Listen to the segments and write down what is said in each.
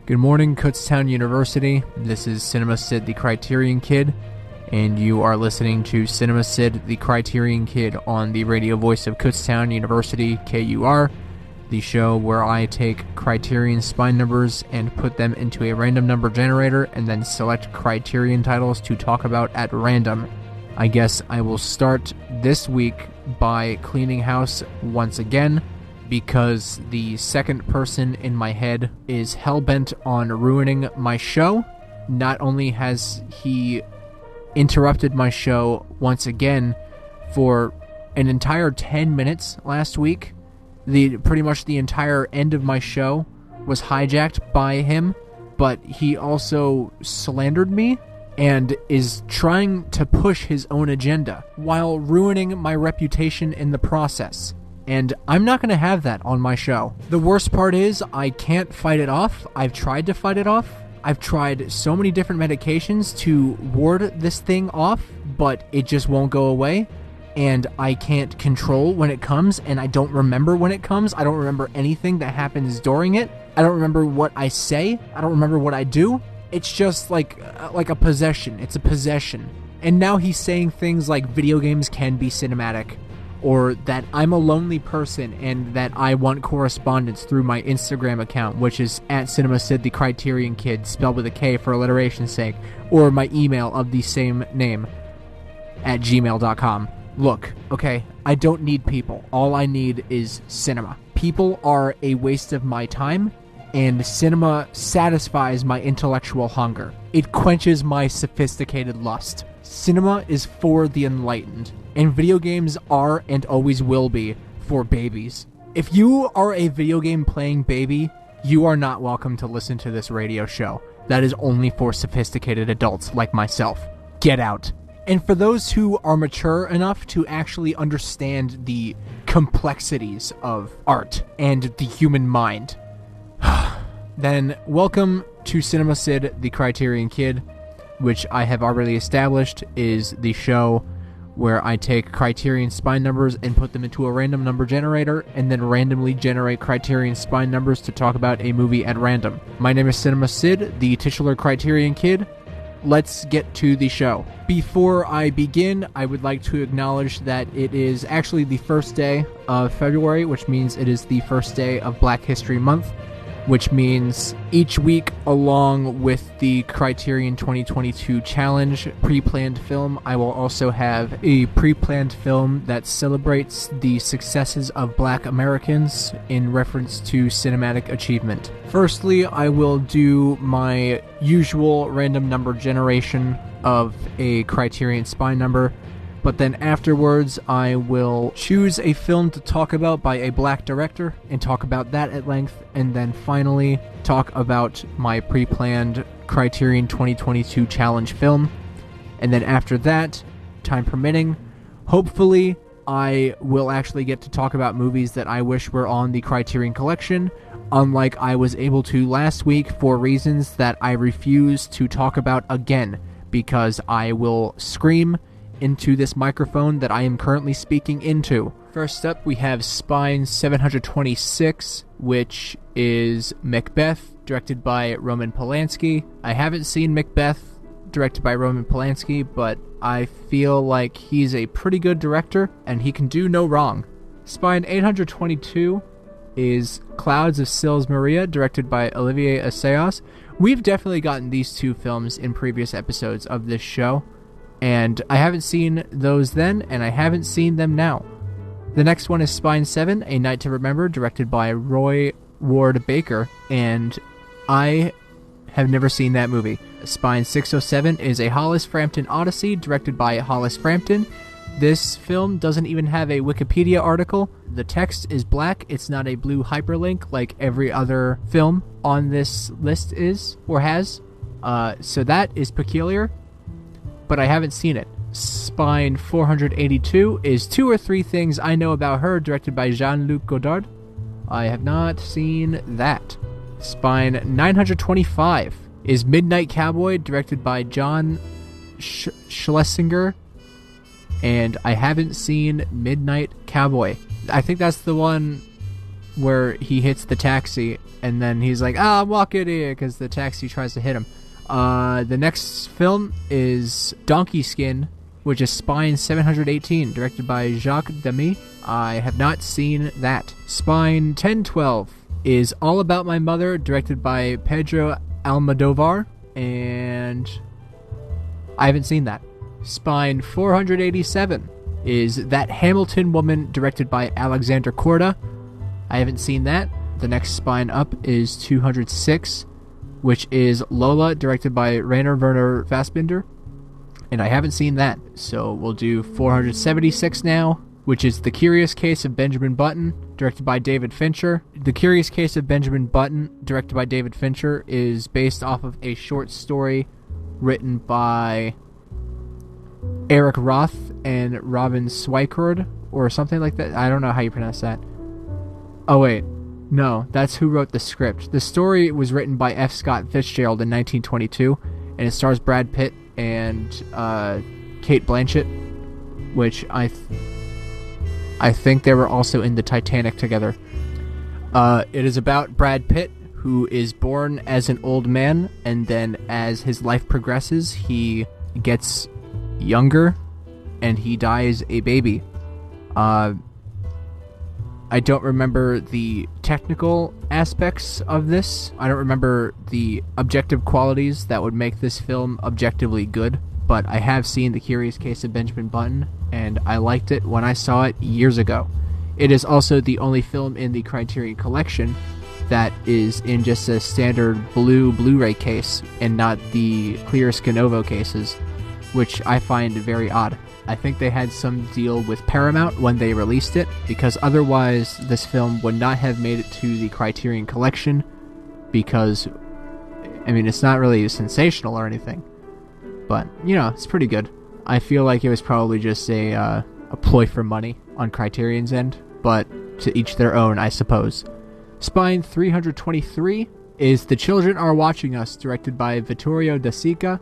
Good morning, Kutztown University. This is Cinema Cid the Kriterion Kid, and you are listening to Cinema Cid the Kriterion Kid on the radio voice of Kutztown University, KUR, the show where I take Criterion spine numbers and put them into a random number generator and then select Criterion titles to talk about at random. I guess I will start this week by cleaning house once again, because the second person in my head is hell-bent on ruining my show. Not only has he interrupted my show once again for an entire 10 minutes last week, pretty much the entire end of my show was hijacked by him, but he also slandered me and is trying to push his own agenda while ruining my reputation in the process. And I'm not going to have that on my show. The worst part is I can't fight it off. I've tried to fight it off. I've tried so many different medications to ward this thing off, but it just won't go away. And I can't control when it comes, and I don't remember when it comes. I don't remember anything that happens during it. I don't remember what I say. I don't remember what I do. It's just like a possession. It's a possession. And now he's saying things like video games can be cinematic, or that I'm a lonely person and that I want correspondence through my Instagram account, which is at CinemaCid the Kriterion Kid, spelled with a K for alliteration's sake, or my email of the same name at gmail.com. Look, okay, I don't need people. All I need is cinema. People are a waste of my time, and cinema satisfies my intellectual hunger. It quenches my sophisticated lust. Cinema is for the enlightened, and video games are and always will be for babies. If you are a video game playing baby, you are not welcome to listen to this radio show. That is only for sophisticated adults like myself. Get out. And for those who are mature enough to actually understand the complexities of art and the human mind, then welcome to Cinema Cid the Kriterion Kid, which I have already established is the show where I take Criterion spine numbers and put them into a random number generator and then randomly generate Criterion spine numbers to talk about a movie at random. My name is Cinema Cid, the titular Criterion Kid. Let's get to the show. Before I begin, I would like to acknowledge that it is actually the first day of February, which means it is the first day of Black History Month, which means each week, along with the Criterion 2022 Challenge pre-planned film, I will also have a pre-planned film that celebrates the successes of Black Americans in reference to cinematic achievement. Firstly, I will do my usual random number generation of a Criterion spine number, but then afterwards I will choose a film to talk about by a Black director and talk about that at length, and then finally talk about my pre-planned Criterion 2022 Challenge film. And then after that, time permitting, hopefully I will actually get to talk about movies that I wish were on the Criterion Collection, unlike I was able to last week for reasons that I refuse to talk about again, because I will scream into this microphone that I am currently speaking into. First up, we have Spine 726, which is Macbeth, directed by Roman Polanski. I haven't seen Macbeth, directed by Roman Polanski, but I feel like he's a pretty good director, and he can do no wrong. Spine 822 is Clouds of Sils Maria, directed by Olivier Assayas. We've definitely gotten these two films in previous episodes of this show, and I haven't seen those then, and I haven't seen them now. The next one is Spine 7, A Night to Remember, directed by Roy Ward Baker, and I have never seen that movie. Spine 607 is a Hollis Frampton Odyssey, directed by Hollis Frampton. This film doesn't even have a Wikipedia article. The text is black. It's not a blue hyperlink like every other film on this list is, or has. So that is peculiar, but I haven't seen it. Spine 482 is Two or Three Things I Know About Her, directed by Jean-Luc Godard. I have not seen that. Spine 925 is Midnight Cowboy, directed by John Schlesinger, and I haven't seen Midnight Cowboy. I think that's the one where he hits the taxi, and then he's like, I'm walking here, because the taxi tries to hit him. The next film is Donkey Skin, which is Spine 718, directed by Jacques Demy. I have not seen that. Spine 1012 is All About My Mother, directed by Pedro Almodovar, and I haven't seen that. Spine 487 is That Hamilton Woman, directed by Alexander Korda. I haven't seen that. The next spine up is 206, which is Lola, directed by Rainer Werner Fassbinder, and I haven't seen that. So we'll do 476 now, which is The Curious Case of Benjamin Button, directed by David Fincher. The Curious Case of Benjamin Button, directed by David Fincher, is based off of a short story written by Eric Roth and Robin Swikord, or something like that. I don't know how you pronounce that. Oh, wait. No, that's who wrote the script. The story was written by F. Scott Fitzgerald in 1922, and it stars Brad Pitt and Kate Blanchett, which I think they were also in the Titanic together. It is about Brad Pitt, who is born as an old man, and then as his life progresses, he gets younger, and he dies a baby. I don't remember the technical aspects of this. I don't remember the objective qualities that would make this film objectively good, but I have seen The Curious Case of Benjamin Button, and I liked it when I saw it years ago. It is also the only film in the Criterion Collection that is in just a standard blue Blu-ray case and not the clear Skinovo cases, which I find very odd. I think they had some deal with Paramount when they released it, because otherwise this film would not have made it to the Criterion Collection, because, I mean, it's not really sensational or anything, but, you know, it's pretty good. I feel like it was probably just a ploy for money on Criterion's end, but to each their own, I suppose. Spine 323 is The Children Are Watching Us, directed by Vittorio De Sica,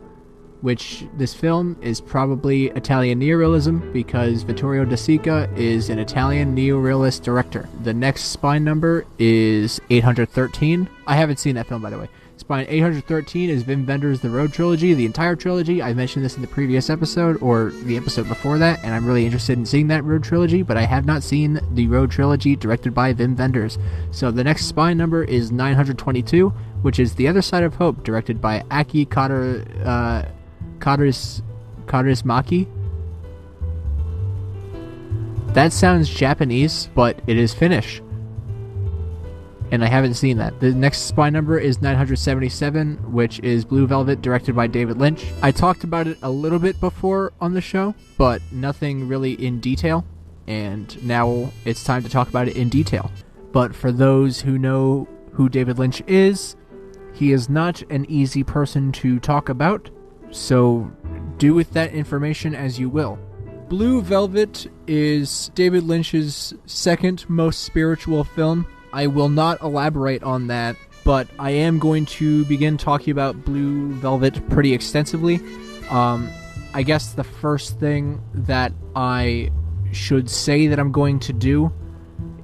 which this film is probably Italian neorealism, because Vittorio De Sica is an Italian neorealist director. The next spine number is 813. I haven't seen that film, by the way. Spine 813 is Wim Wenders' The Road Trilogy, the entire trilogy. I mentioned this in the previous episode, or the episode before that, and I'm really interested in seeing that Road Trilogy, but I have not seen the Road Trilogy directed by Wim Wenders. So the next spine number is 922, which is The Other Side of Hope, directed by Aki Kaurismäki. That sounds Japanese, but it is Finnish, and I haven't seen that. The next spine number is 977, which is Blue Velvet, directed by David Lynch. I talked about it a little bit before on the show, but nothing really in detail, and now it's time to talk about it in detail. But for those who know who David Lynch is, he is not an easy person to talk about, so do with that information as you will. Blue Velvet is David Lynch's second most spiritual film. I will not elaborate on that, but I am going to begin talking about Blue Velvet pretty extensively. I guess the first thing that I should say that I'm going to do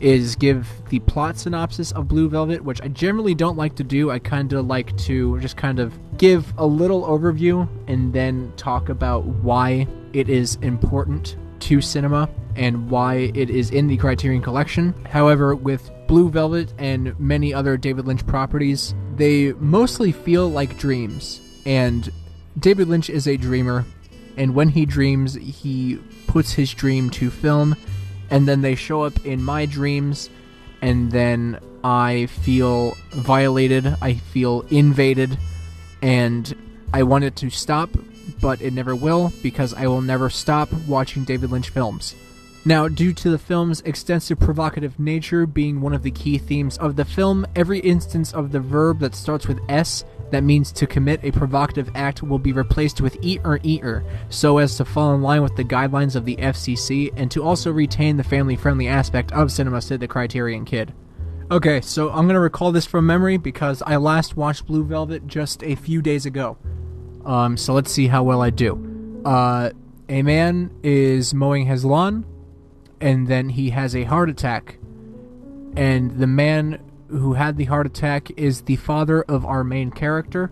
is give the plot synopsis of Blue Velvet, which I generally don't like to do. I kind of like to just kind of give a little overview and then talk about why it is important to cinema and why it is in the Criterion Collection. However, with Blue Velvet and many other David Lynch properties, they mostly feel like dreams, and David Lynch is a dreamer, and when he dreams, he puts his dream to film, and then they show up in my dreams, and then I feel violated, I feel invaded, and I want it to stop, but it never will, because I will never stop watching David Lynch films. Now, due to the film's extensive provocative nature being one of the key themes of the film, every instance of the verb that starts with S that means to commit a provocative act will be replaced with eater, so as to fall in line with the guidelines of the FCC and to also retain the family-friendly aspect of Cinema Cid the Kriterion Kid. Okay, so I'm going to recall this from memory because I last watched Blue Velvet just a few days ago. So let's see how well I do. A man is mowing his lawn, and then he has a heart attack, and the man who had the heart attack is the father of our main character.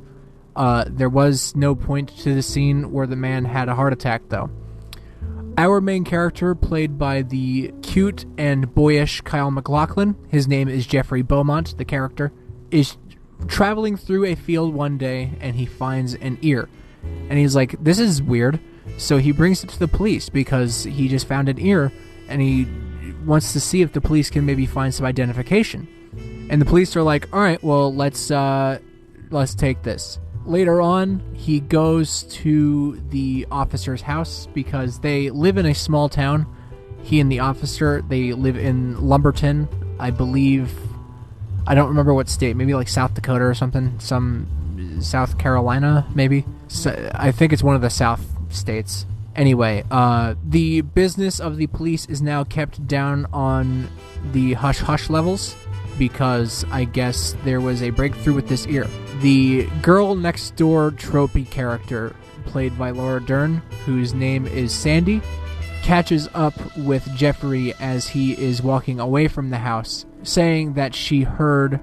There was no point to the scene where the man had a heart attack, though. Our main character, played by the cute and boyish Kyle MacLachlan, his name is Jeffrey Beaumont, the character, is traveling through a field one day, and he finds an ear. And he's like, this is weird. So he brings it to the police because he just found an ear, and he wants to see if the police can maybe find some identification. And the police are like, all right, well, let's take this. Later on, he goes to the officer's house because they live in a small town. He and the officer, they live in Lumberton, I believe. I don't remember what state, maybe like South Dakota or something, some South Carolina, maybe. So, I think it's one of the South states. Anyway, the business of the police is now kept down on the hush-hush levels because I guess there was a breakthrough with this ear. The girl next door tropey character, played by Laura Dern, whose name is Sandy, catches up with Jeffrey as he is walking away from the house, saying that she heard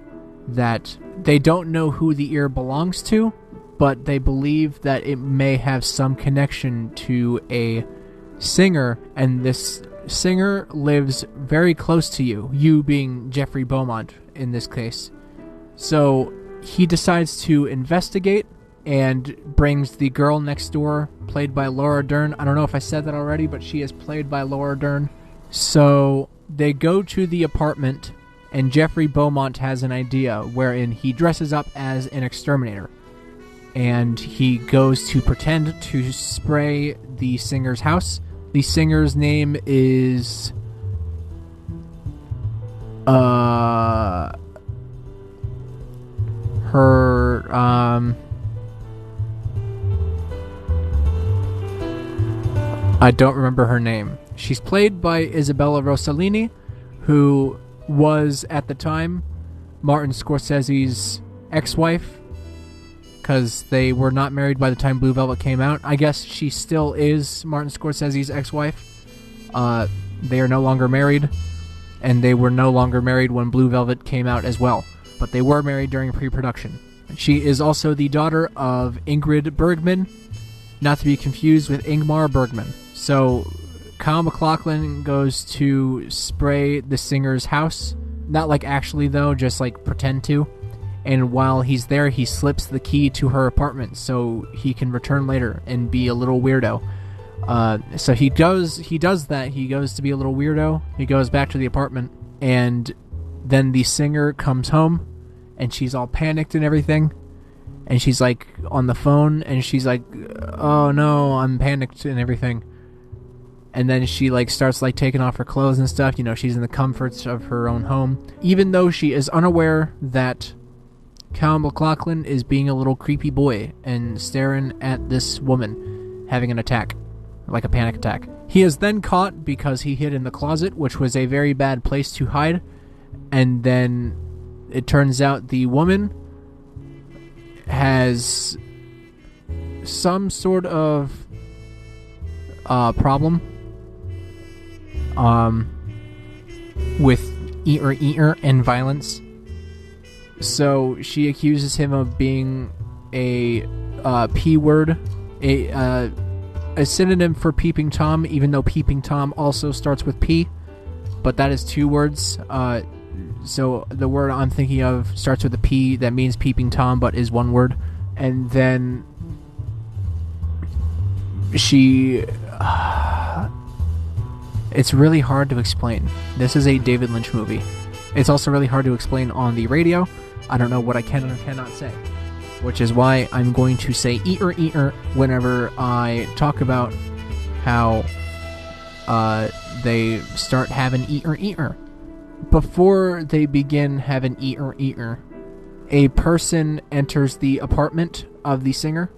that they don't know who the ear belongs to, but they believe that it may have some connection to a singer, and this singer lives very close to you being Jeffrey Beaumont in this case. So he decides to investigate and brings the girl next door, played by Laura Dern. I don't know if I said that already, but she is played by Laura Dern. So they go to the apartment, and Jeffrey Beaumont has an idea wherein he dresses up as an exterminator. And he goes to pretend to spray the singer's house. The singer's name is I don't remember her name. She's played by Isabella Rossellini, who was at the time Martin Scorsese's ex-wife, because they were not married by the time Blue Velvet came out. I guess she still is Martin Scorsese's ex-wife. They are no longer married, and they were no longer married when Blue Velvet came out as well. But they were married during pre-production. She is also the daughter of Ingrid Bergman, not to be confused with Ingmar Bergman. So Kyle MacLachlan goes to spray the singer's house. Not like actually though, just like pretend to. And while he's there, he slips the key to her apartment so he can return later and be a little weirdo. So he does that. He goes to be a little weirdo. He goes back to the apartment, and then the singer comes home, and she's all panicked and everything. And she's like on the phone, and she's like, "Oh no, I'm panicked and everything." And then she like starts like taking off her clothes and stuff. You know, she's in the comforts of her own home, even though she is unaware that Kyle MacLachlan is being a little creepy boy and staring at this woman having an attack, like a panic attack. He is then caught because he hid in the closet, which was a very bad place to hide. And then it turns out the woman has some sort of problem with eater and violence. So she accuses him of being a P word, a synonym for Peeping Tom, even though Peeping Tom also starts with P, but that is two words. So the word I'm thinking of starts with a P that means Peeping Tom, but is one word. And then she... it's really hard to explain. This is a David Lynch movie. It's also really hard to explain on the radio. I don't know what I can or cannot say, which is why I'm going to say eater whenever I talk about how they start having eater. Before they begin having eater, a person enters the apartment of the singer,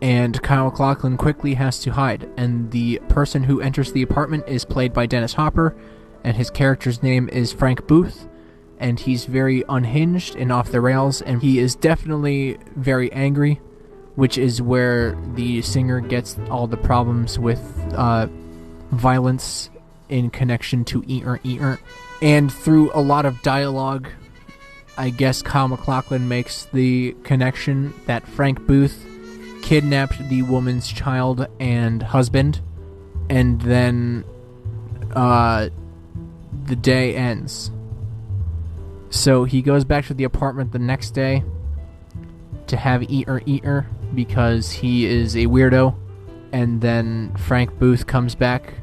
and Kyle MacLachlan quickly has to hide. And the person who enters the apartment is played by Dennis Hopper, and his character's name is Frank Booth. And he's very unhinged and off the rails, and he is definitely very angry, which is where the singer gets all the problems with violence in connection to Eater Eater. And through a lot of dialogue, I guess Kyle MacLachlan makes the connection that Frank Booth kidnapped the woman's child and husband, and then the day ends. So he goes back to the apartment the next day to have Eater Eater because he is a weirdo, and then Frank Booth comes back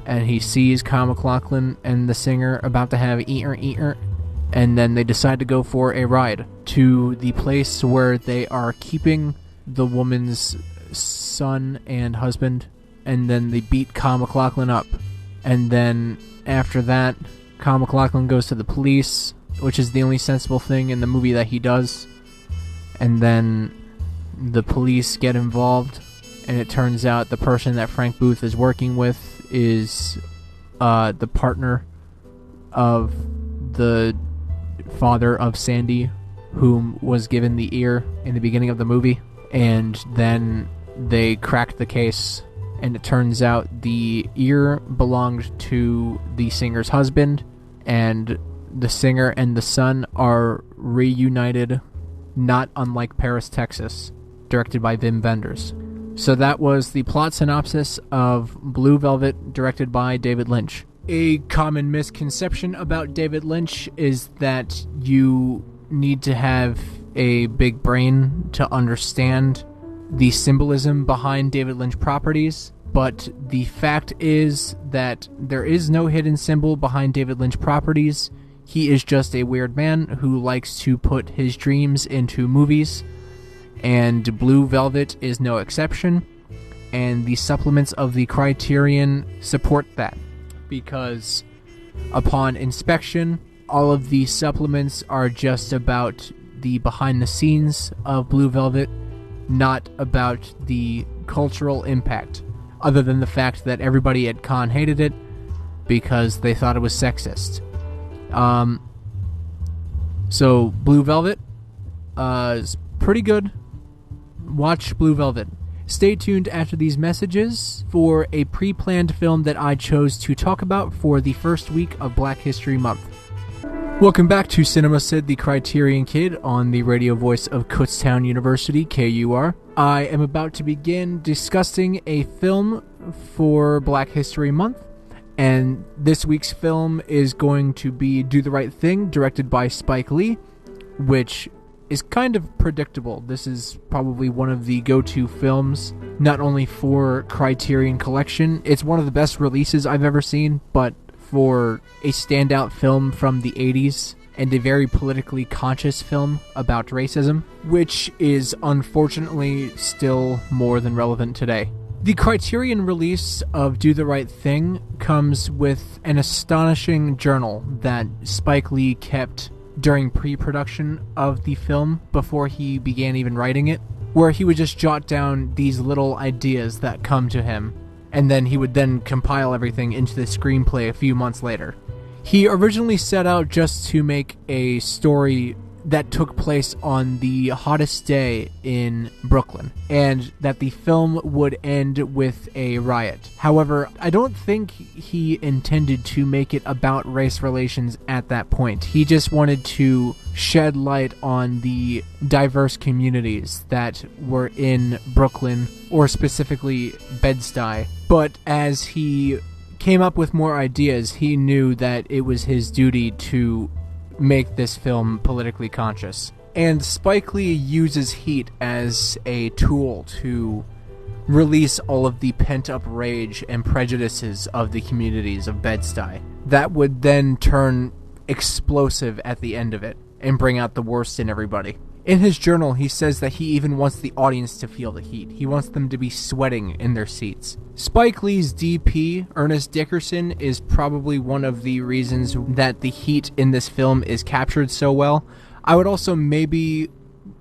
and he sees Kyle MacLachlan and the singer about to have Eater Eater, and then they decide to go for a ride to the place where they are keeping the woman's son and husband, and then they beat Kyle MacLachlan up. And then after that, Kyle MacLachlan goes to the police, which is the only sensible thing in the movie that he does. And then the police get involved, and it turns out the person that Frank Booth is working with is the partner of the father of Sandy, whom was given the ear in the beginning of the movie. And then they cracked the case, and it turns out the ear belonged to the singer's husband, and the singer and the son are reunited, not unlike Paris, Texas, directed by Wim Wenders. So that was the plot synopsis of Blue Velvet, directed by David Lynch. A common misconception about David Lynch is that you need to have a big brain to understand the symbolism behind David Lynch properties, but the fact is that there is no hidden symbol behind David Lynch properties. He is just a weird man who likes to put his dreams into movies, and Blue Velvet is no exception, and the supplements of the Criterion support that, because upon inspection, all of the supplements are just about the behind the scenes of Blue Velvet, not about the cultural impact, other than the fact that everybody at Cannes hated it because they thought it was sexist. So Blue Velvet is pretty good. Watch Blue Velvet. Stay tuned after these messages for a pre-planned film that I chose to talk about for the first week of Black History Month. Welcome back to Cinema Sid, the Criterion Kid, on the radio voice of Kutztown University, KUR. I am about to begin discussing a film for Black History Month, and this week's film is going to be Do the Right Thing, directed by Spike Lee, which is kind of predictable. This is probably one of the go-to films, not only for Criterion Collection, it's one of the best releases I've ever seen, but for a standout film from the 80s, and a very politically conscious film about racism, which is unfortunately still more than relevant today. The Criterion release of Do the Right Thing comes with an astonishing journal that Spike Lee kept during pre-production of the film before he began even writing it, where he would just jot down these little ideas that come to him, and then he would then compile everything into the screenplay a few months later. He originally set out just to make a story that took place on the hottest day in Brooklyn, and that the film would end with a riot. However, I don't think he intended to make it about race relations at that point. He just wanted to shed light on the diverse communities that were in Brooklyn, or specifically Bed-Stuy. But as he came up with more ideas, he knew that it was his duty to make this film politically conscious. And Spike Lee uses heat as a tool to release all of the pent-up rage and prejudices of the communities of Bed-Stuy. That would then turn explosive at the end of it and bring out the worst in everybody. In his journal, he says that he even wants the audience to feel the heat. He wants them to be sweating in their seats. Spike Lee's DP, Ernest Dickerson, is probably one of the reasons that the heat in this film is captured so well. I would also maybe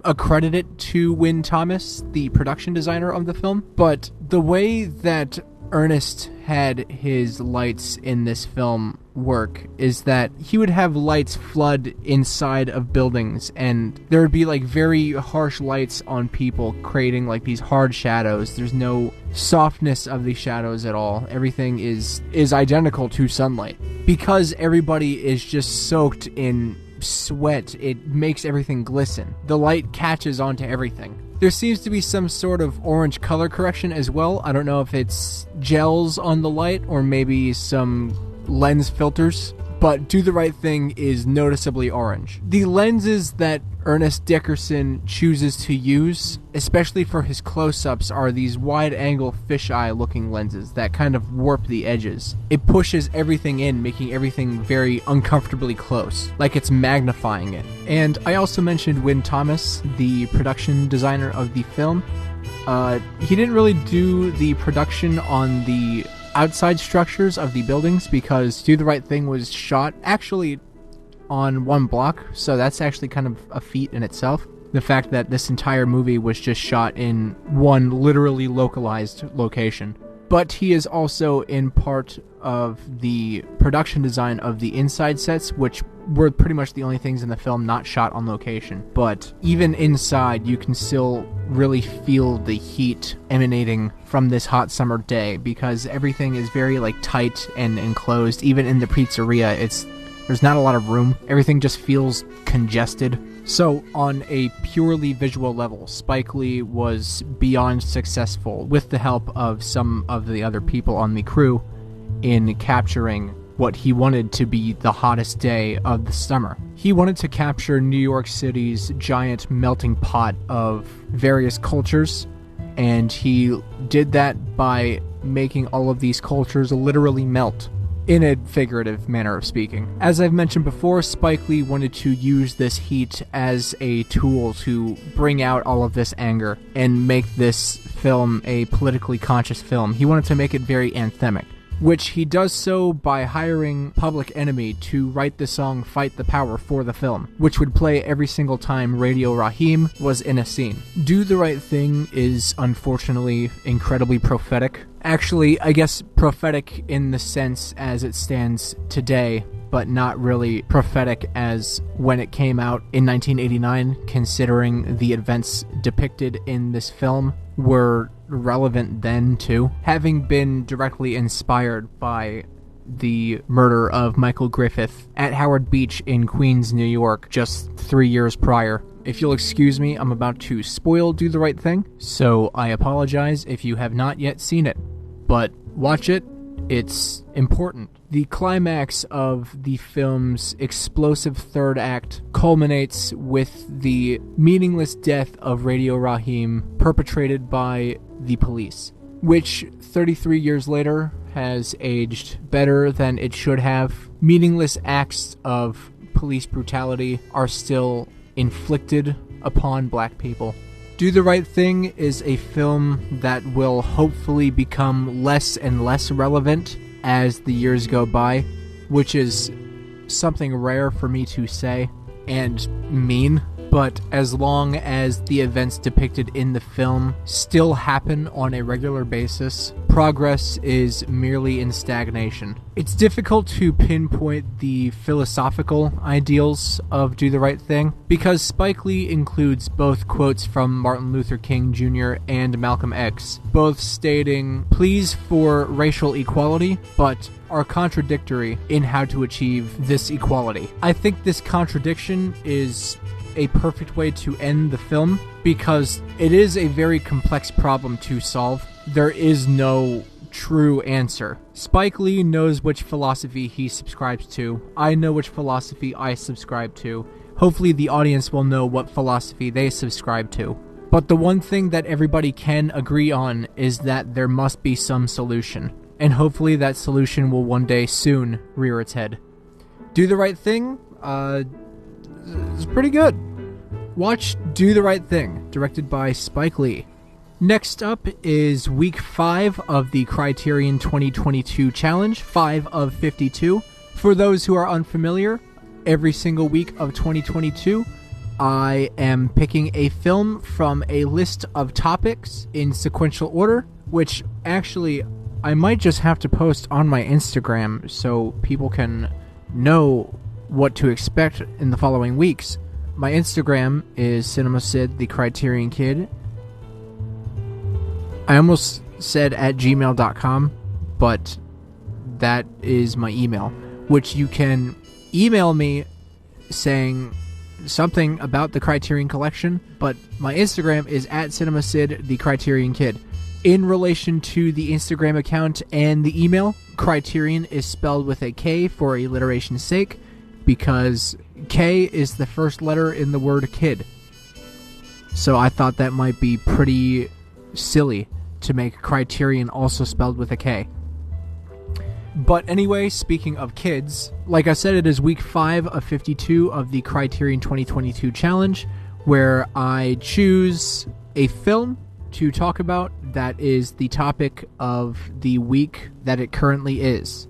accredit it to Wynn Thomas, the production designer of the film, but the way that Ernest had his lights in this film work is that he would have lights flood inside of buildings, and there would be like very harsh lights on people, creating like these hard shadows. There's no softness of the shadows at all. Everything is identical to sunlight. Because everybody is just soaked in sweat, it makes everything glisten. The light catches onto everything. There seems to be some sort of orange color correction as well. I don't know if it's gels on the light or maybe some lens filters, but Do the Right Thing is noticeably orange. The lenses that Ernest Dickerson chooses to use, especially for his close-ups, are these wide-angle fisheye looking lenses that kind of warp the edges. It pushes everything in, making everything very uncomfortably close, like it's magnifying it. And I also mentioned Wynn Thomas, the production designer of the film. He didn't really do the production on the outside structures of the buildings because Do the Right Thing was shot actually on one block, so that's actually kind of a feat in itself. The fact that this entire movie was just shot in one literally localized location. But he is also in part of the production design of the inside sets, which were pretty much the only things in the film not shot on location. But even inside, you can still really feel the heat emanating from this hot summer day because everything is very like tight and enclosed. Even in the pizzeria, there's not a lot of room. Everything just feels congested. So, on a purely visual level, Spike Lee was beyond successful with the help of some of the other people on the crew in capturing what he wanted to be the hottest day of the summer. He wanted to capture New York City's giant melting pot of various cultures, and he did that by making all of these cultures literally melt. In a figurative manner of speaking. As I've mentioned before, Spike Lee wanted to use this heat as a tool to bring out all of this anger and make this film a politically conscious film. He wanted to make it very anthemic, which he does so by hiring Public Enemy to write the song Fight the Power for the film, which would play every single time Radio Raheem was in a scene. Do the Right Thing is unfortunately incredibly prophetic. Actually, I guess prophetic in the sense as it stands today, but not really prophetic as when it came out in 1989, considering the events depicted in this film were relevant then too, having been directly inspired by the murder of Michael Griffith at Howard Beach in Queens, New York, just 3 years prior. If you'll excuse me, I'm about to spoil Do the Right Thing, so I apologize if you have not yet seen it. But watch it, it's important. The climax of the film's explosive third act culminates with the meaningless death of Radio Raheem perpetrated by the police, which 33 years later has aged better than it should have. Meaningless acts of police brutality are still inflicted upon black people. Do the Right Thing is a film that will hopefully become less and less relevant as the years go by, which is something rare for me to say and mean, but as long as the events depicted in the film still happen on a regular basis, progress is merely in stagnation. It's difficult to pinpoint the philosophical ideals of Do the Right Thing because Spike Lee includes both quotes from Martin Luther King Jr. and Malcolm X, both stating pleas for racial equality, but are contradictory in how to achieve this equality. I think this contradiction is a perfect way to end the film because it is a very complex problem to solve. There is no true answer. Spike Lee knows which philosophy he subscribes to. I know which philosophy I subscribe to. Hopefully the audience will know what philosophy they subscribe to. But the one thing that everybody can agree on is that there must be some solution. And hopefully that solution will one day soon rear its head. Do the Right Thing? It's pretty good. Watch Do the Right Thing, directed by Spike Lee. Next up is Week 5 of the Criterion 2022 Challenge, 5 of 52. For those who are unfamiliar, every single week of 2022, I am picking a film from a list of topics in sequential order, which actually I might just have to post on my Instagram so people can know what to expect in the following weeks. My Instagram is Cinema Cid the Kriterion Kid. I almost said at gmail.com, but that is my email, which you can email me saying something about the Criterion Collection, but my Instagram is at Cinema Cid the Kriterion Kid. In relation to the Instagram account and the email, Criterion is spelled with a K for alliteration's sake, because K is the first letter in the word kid. So I thought that might be pretty silly to make Criterion also spelled with a K. But anyway, speaking of kids, like I said, it is week 5 of 52 of the Criterion 2022 challenge, where I choose a film to talk about that is the topic of the week that it currently is.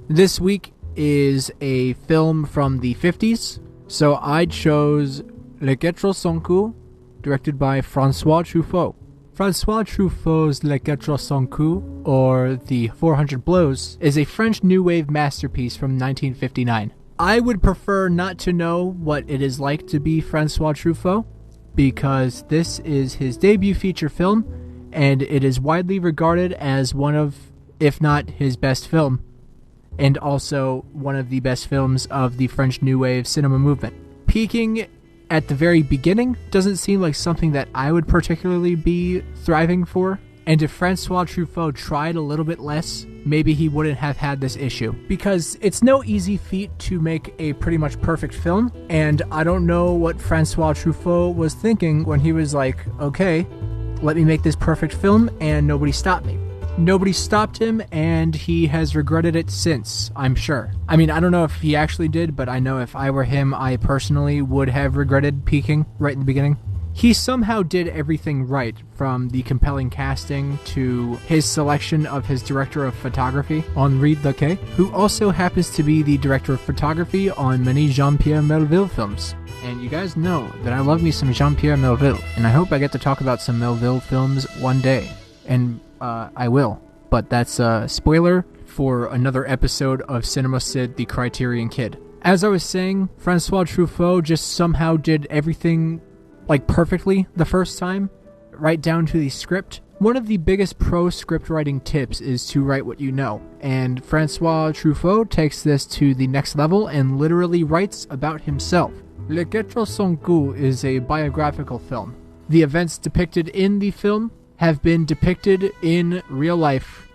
This week is a film from the 50s, so I chose Les Quatre Cents Coups, directed by François Truffaut. François Truffaut's Les Quatre Cents Coups, or The 400 Blows, is a French New Wave masterpiece from 1959. I would prefer not to know what it is like to be François Truffaut, because this is his debut feature film, and it is widely regarded as one of, if not his best film, and also one of the best films of the French New Wave cinema movement. Peaking at the very beginning doesn't seem like something that I would particularly be thriving for, and if François Truffaut tried a little bit less, maybe he wouldn't have had this issue. Because it's no easy feat to make a pretty much perfect film, and I don't know what François Truffaut was thinking when he was like, okay, let me make this perfect film, and nobody stopped me. Nobody stopped him, and he has regretted it since, I'm sure. I mean, I don't know if he actually did, but I know if I were him, I personally would have regretted peaking right in the beginning. He somehow did everything right, from the compelling casting to his selection of his director of photography, Henri Lequet, who also happens to be the director of photography on many Jean-Pierre Melville films. And you guys know that I love me some Jean-Pierre Melville, and I hope I get to talk about some Melville films one day. And I will, but that's a spoiler for another episode of Cinema Cid the Kriterion Kid. As I was saying, François Truffaut just somehow did everything like perfectly the first time, right down to the script. One of the biggest pro script writing tips is to write what you know, and François Truffaut takes this to the next level and literally writes about himself. Les Quatre Cents Coups is a biographical film. The events depicted in the film have been depicted in real life.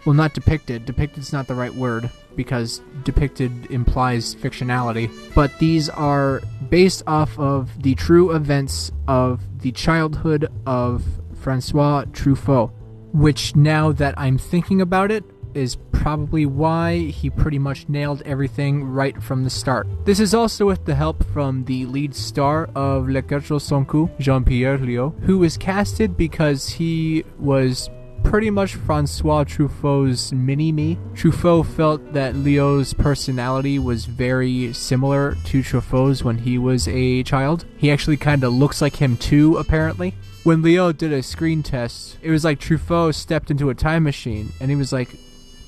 Well, not depicted. Depicted's not the right word, because depicted implies fictionality. But these are based off of the true events of the childhood of François Truffaut, which, now that I'm thinking about it, is probably why he pretty much nailed everything right from the start. This is also with the help from the lead star of Les Quatre Cents Coups, Jean-Pierre Léaud, who was casted because he was pretty much François Truffaut's mini-me. Truffaut felt that Léaud's personality was very similar to Truffaut's when he was a child. He actually kind of looks like him too, apparently. When Léaud did a screen test, it was like Truffaut stepped into a time machine, and he was like,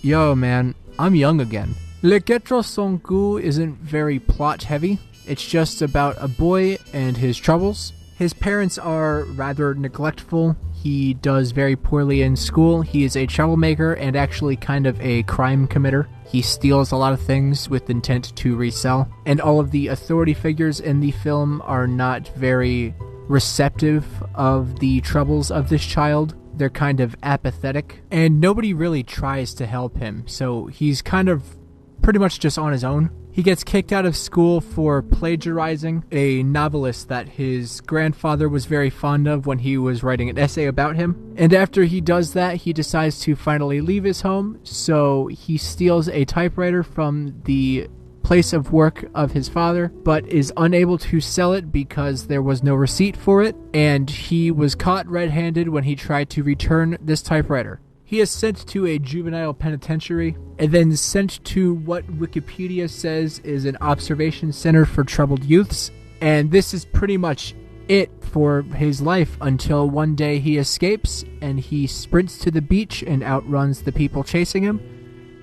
yo man, I'm young again. Les Quatre Cents Coups isn't very plot heavy. It's just about a boy and his troubles. His parents are rather neglectful. He does very poorly in school. He is a troublemaker and actually kind of a crime committer. He steals a lot of things with intent to resell. And all of the authority figures in the film are not very receptive of the troubles of this child. They're kind of apathetic, and nobody really tries to help him, so he's kind of pretty much just on his own. He gets kicked out of school for plagiarizing a novelist that his grandfather was very fond of when he was writing an essay about him. And after he does that, he decides to finally leave his home, so he steals a typewriter from the place of work of his father, but is unable to sell it because there was no receipt for it, and he was caught red-handed when he tried to return this typewriter. He is sent to a juvenile penitentiary, and then sent to what Wikipedia says is an observation center for troubled youths, and this is pretty much it for his life until one day he escapes and he sprints to the beach and outruns the people chasing him.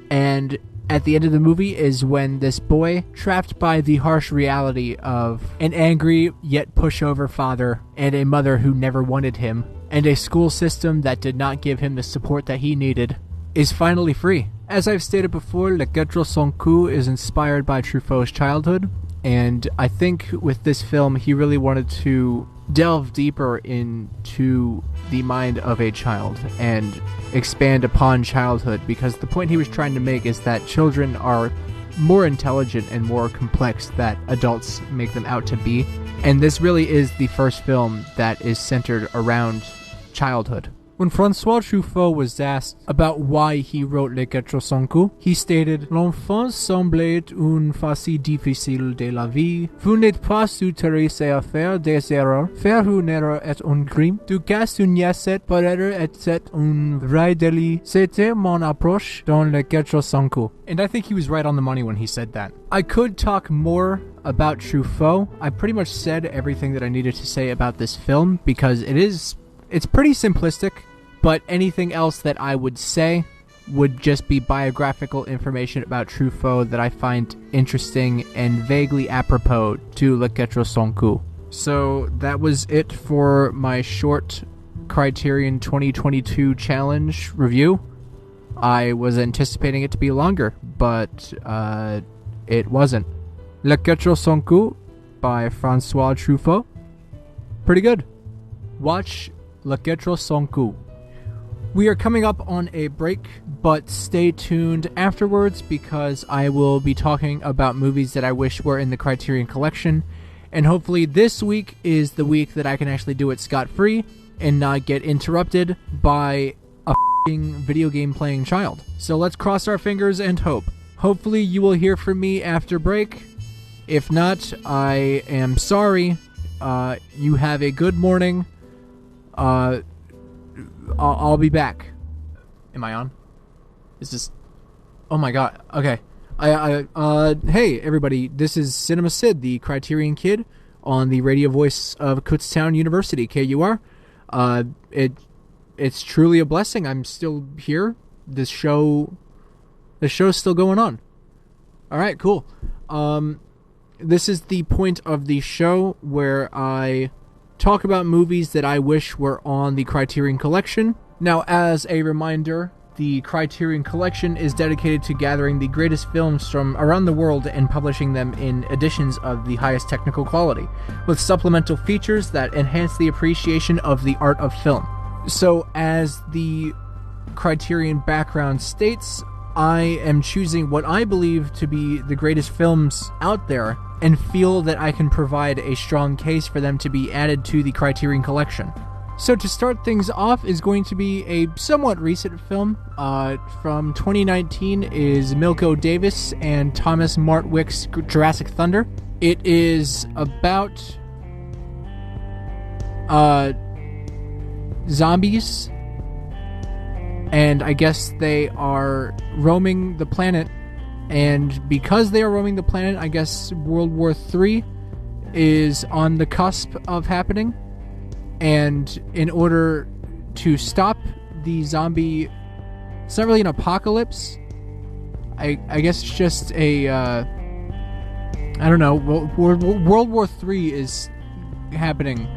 And at the end of the movie is when this boy, trapped by the harsh reality of an angry yet pushover father and a mother who never wanted him, and a school system that did not give him the support that he needed, is finally free. As I've stated before, Le Quatre Cents Coups is inspired by Truffaut's childhood, and I think with this film he really wanted to delve deeper into the mind of a child and expand upon childhood, because the point he was trying to make is that children are more intelligent and more complex than adults make them out to be, and this really is the first film that is centered around childhood. When François Truffaut was asked about why he wrote Les Quatre Cents Coups, he stated, "L'enfance semblait une phase difficile de la vie. Vous n'êtes pas autorisé à faire des erreurs. Faire une erreur est un crime. Du cas une nièce peut-être était un vrai délit. C'était mon approche dans Les Quatre Cents Coups." And I think he was right on the money when he said that. I could talk more about Truffaut. I pretty much said everything that I needed to say about this film, because it's pretty simplistic, but anything else that I would say would just be biographical information about Truffaut that I find interesting and vaguely apropos to Le Quatre Cents Coups. So that was it for my short Criterion 2022 challenge review. I was anticipating it to be longer, but it wasn't. Le Quatre Cents Coups by François Truffaut. Pretty good. Watch Le Quatre Cents Coups. We are coming up on a break, but stay tuned afterwards because I will be talking about movies that I wish were in the Criterion Collection, and hopefully this week is the week that I can actually do it scot-free and not get interrupted by a f***ing video game playing child. So let's cross our fingers and hope. Hopefully you will hear from me after break. If not, I am sorry. You have a good morning. I'll be back. Am I on? Is this... Oh my god. Okay. Hey everybody, this is Cinema Cid, the Criterion Kid, on the radio voice of Kutztown University, KUR. It's truly a blessing. I'm still here. The show's still going on. Alright, cool. This is the point of the show where I talk about movies that I wish were on the Criterion Collection. Now, as a reminder, the Criterion Collection is dedicated to gathering the greatest films from around the world and publishing them in editions of the highest technical quality, with supplemental features that enhance the appreciation of the art of film. So, as the Criterion background states, I am choosing what I believe to be the greatest films out there and feel that I can provide a strong case for them to be added to the Criterion Collection. So to start things off is going to be a somewhat recent film. From 2019 is Milko Davis and Thomas Martwick's Jurassic Thunder. It is about zombies, and I guess they are roaming the planet. And because they are roaming the planet, I guess World War III is on the cusp of happening. And in order to stop the zombie... It's not really an apocalypse. I guess it's just a... I don't know. World War III is happening,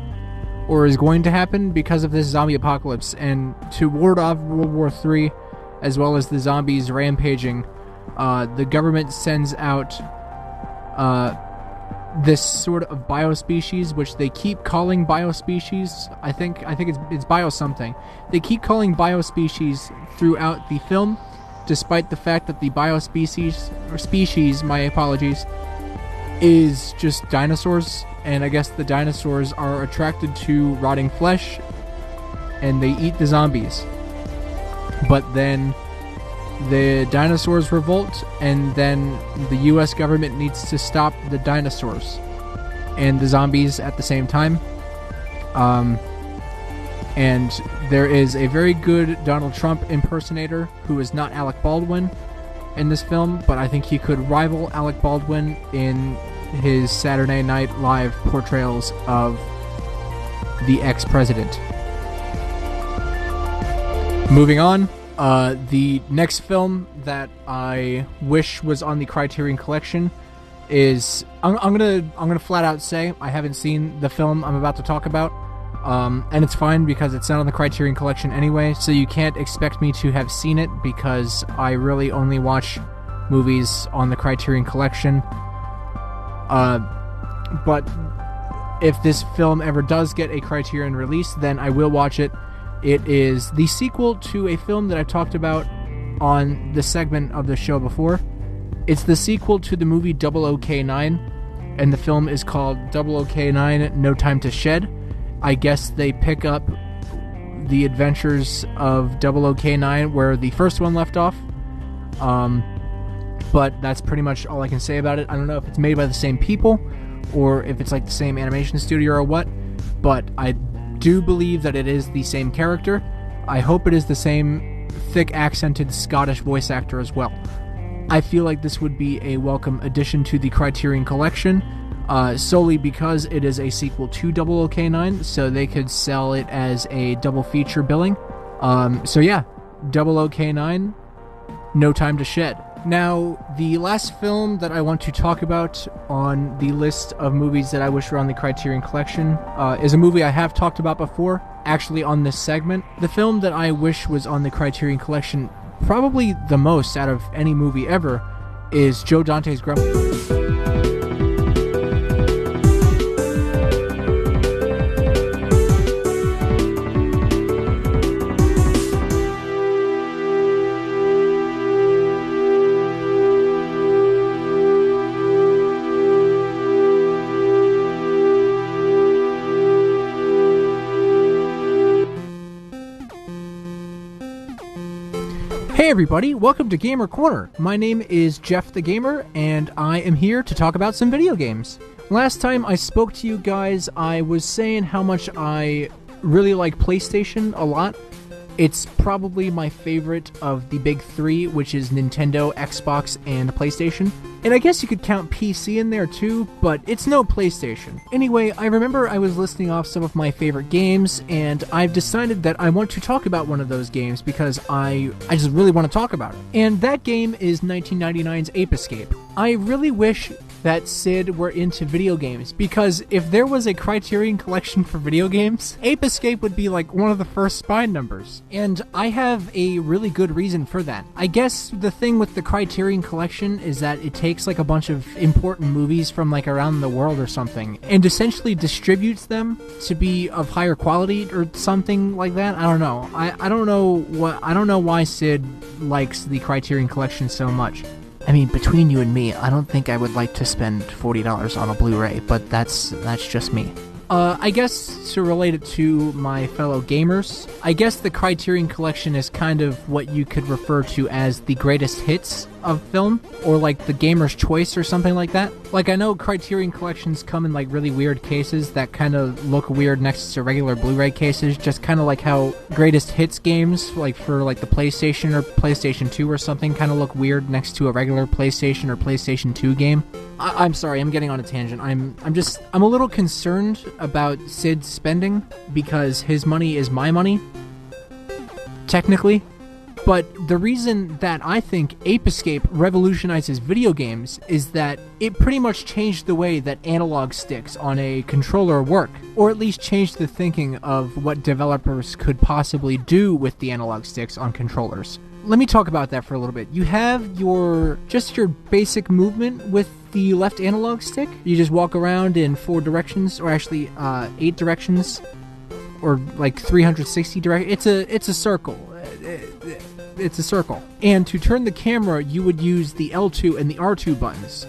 or is going to happen because of this zombie apocalypse. And to ward off World War III, as well as the zombies rampaging... the government sends out this sort of biospecies, which they keep calling biospecies. I think it's bio something. They keep calling biospecies throughout the film, despite the fact that the species, my apologies, is just dinosaurs. And I guess the dinosaurs are attracted to rotting flesh, and they eat the zombies. But then the dinosaurs revolt, and then the US government needs to stop the dinosaurs and the zombies at the same time. And there is a very good Donald Trump impersonator who is not Alec Baldwin in this film, but I think he could rival Alec Baldwin in his Saturday Night Live portrayals of the ex-president. Moving on, the next film that I wish was on the Criterion Collection is I'm gonna flat out say I haven't seen the film I'm about to talk about, and it's fine because it's not on the Criterion Collection anyway. So you can't expect me to have seen it because I really only watch movies on the Criterion Collection. But if this film ever does get a Criterion release, then I will watch it. It is the sequel to a film that I've talked about on the segment of the show before. It's the sequel to the movie 00K9, and the film is called 00K9 No Time to Shed. I guess they pick up the adventures of 00K9 where the first one left off. But that's pretty much all I can say about it. I don't know if it's made by the same people or if it's like the same animation studio or what, but I do believe that it is the same character. I hope it is the same thick accented Scottish voice actor as well. I feel like this would be a welcome addition to the Criterion Collection, solely because it is a sequel to 00K9, so they could sell it as a double feature billing. So yeah, 00K9, No Time to Shed. Now, the last film that I want to talk about on the list of movies that I wish were on the Criterion Collection is a movie I have talked about before, actually on this segment. The film that I wish was on the Criterion Collection probably the most out of any movie ever is Joe Dante's Gremlins. Hey everybody, welcome to Gamer Corner. My name is Jeff the Gamer, and I am here to talk about some video games. Last time I spoke to you guys, I was saying how much I really like PlayStation a lot. It's probably my favorite of the big three, which is Nintendo, Xbox, and PlayStation. And I guess you could count PC in there too, but it's no PlayStation. Anyway, I remember I was listing off some of my favorite games, and I've decided that I want to talk about one of those games because I just really want to talk about it. And that game is 1999's Ape Escape. I really wish that Cid were into video games, because if there was a Criterion Collection for video games, Ape Escape would be like one of the first spine numbers. And I have a really good reason for that. I guess the thing with the Criterion Collection is that it takes like a bunch of important movies from like around the world or something and essentially distributes them to be of higher quality or something like that. I don't know. I don't know why Cid likes the Criterion Collection so much. I mean, between you and me, I don't think I would like to spend $40 on a Blu-ray, but that's just me. I guess to relate it to my fellow gamers, I guess the Criterion Collection is kind of what you could refer to as the greatest hits of film, or like the gamer's choice or something like that. Like, I know Criterion Collections come in like really weird cases that kind of look weird next to regular Blu-ray cases, just kind of like how greatest hits games, like for like the PlayStation or PlayStation 2 or something, kind of look weird next to a regular PlayStation or PlayStation 2 game. I'm sorry, I'm getting on a tangent. I'm a little concerned about Cid's spending because his money is my money, technically. But the reason that I think Ape Escape revolutionizes video games is that it pretty much changed the way that analog sticks on a controller work, or at least changed the thinking of what developers could possibly do with the analog sticks on controllers. Let me talk about that for a little bit. You have your basic movement with the left analog stick. You just walk around in 4 directions, or actually 8 directions, or like 360 directions. It's a circle. It's a circle. And to turn the camera, you would use the L2 and the R2 buttons.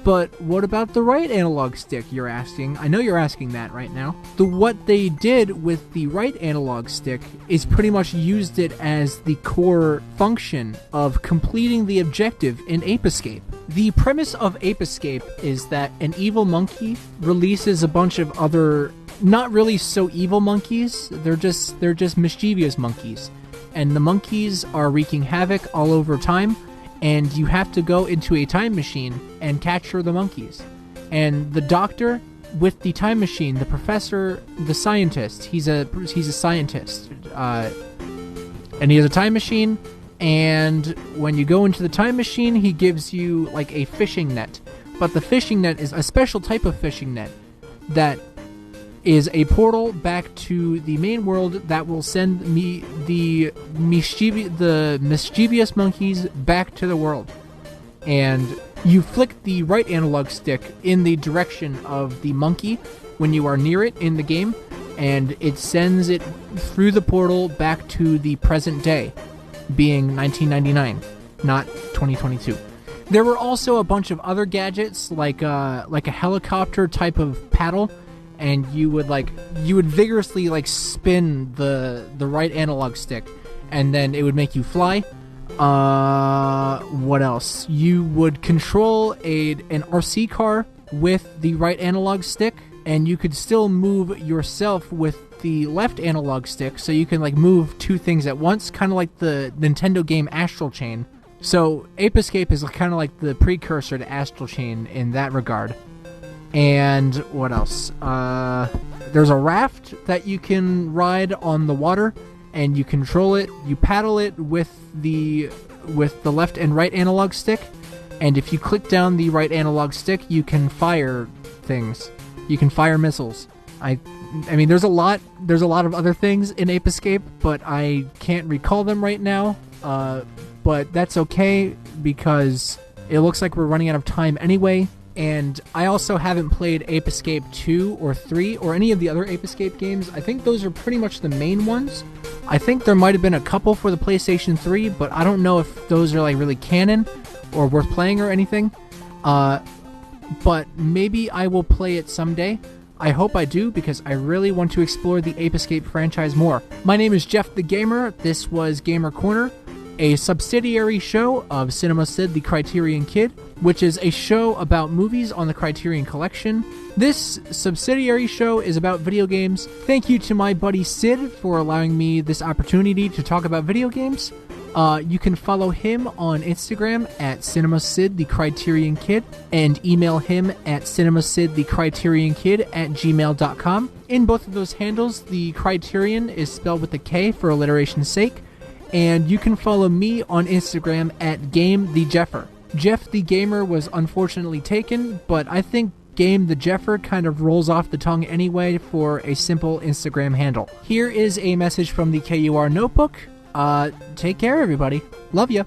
But what about the right analog stick, you're asking? I know you're asking that right now. What they did with the right analog stick is pretty much used it as the core function of completing the objective in Ape Escape. The premise of Ape Escape is that an evil monkey releases a bunch of other, not really so evil monkeys, they're just mischievous monkeys. And the monkeys are wreaking havoc all over time, and you have to go into a time machine and capture the monkeys. And the doctor with the time machine, the professor, the scientist, he's a scientist, and he has a time machine, and when you go into the time machine, he gives you like a fishing net. But the fishing net is a special type of fishing net that is a portal back to the main world that will send the mischievous monkeys back to the world. And you flick the right analog stick in the direction of the monkey when you are near it in the game, and it sends it through the portal back to the present day, being 1999, not 2022. There were also a bunch of other gadgets, like a helicopter type of paddle, and you would vigorously like spin the right analog stick, and then it would make you fly. What else? You would control an RC car with the right analog stick, and you could still move yourself with the left analog stick, so you can like move two things at once, kind of like the Nintendo game Astral Chain. So Ape Escape is kind of like the precursor to Astral Chain in that regard. And what else? There's a raft that you can ride on the water, and you control it. You paddle it with the left and right analog stick, and if you click down the right analog stick, you can fire things. You can fire missiles. I mean, there's a lot of other things in Ape Escape, but I can't recall them right now. But that's okay, because it looks like we're running out of time anyway. And I also haven't played Ape Escape 2 or 3 or any of the other Ape Escape games. I think those are pretty much the main ones. I think there might have been a couple for the PlayStation 3, but I don't know if those are like really canon or worth playing or anything. But maybe I will play it someday. I hope I do, because I really want to explore the Ape Escape franchise more. My name is Jeff the Gamer. This was Gamer Corner, a subsidiary show of Cinema Cid the Kriterion Kid, which is a show about movies on the Criterion Collection. This subsidiary show is about video games. Thank you to my buddy Cid for allowing me this opportunity to talk about video games. You can follow him on Instagram at CinemaCid the Kriterion Kid, and email him at cinemacidthecriterionkid@gmail.com. In both of those handles, the Criterion is spelled with a K for alliteration's sake. And you can follow me on Instagram at GameTheJeffer. Jeff the Gamer was unfortunately taken, but I think Game the Jeffer kind of rolls off the tongue anyway for a simple Instagram handle. Here is a message from the KUR Notebook. Take care, everybody. Love ya.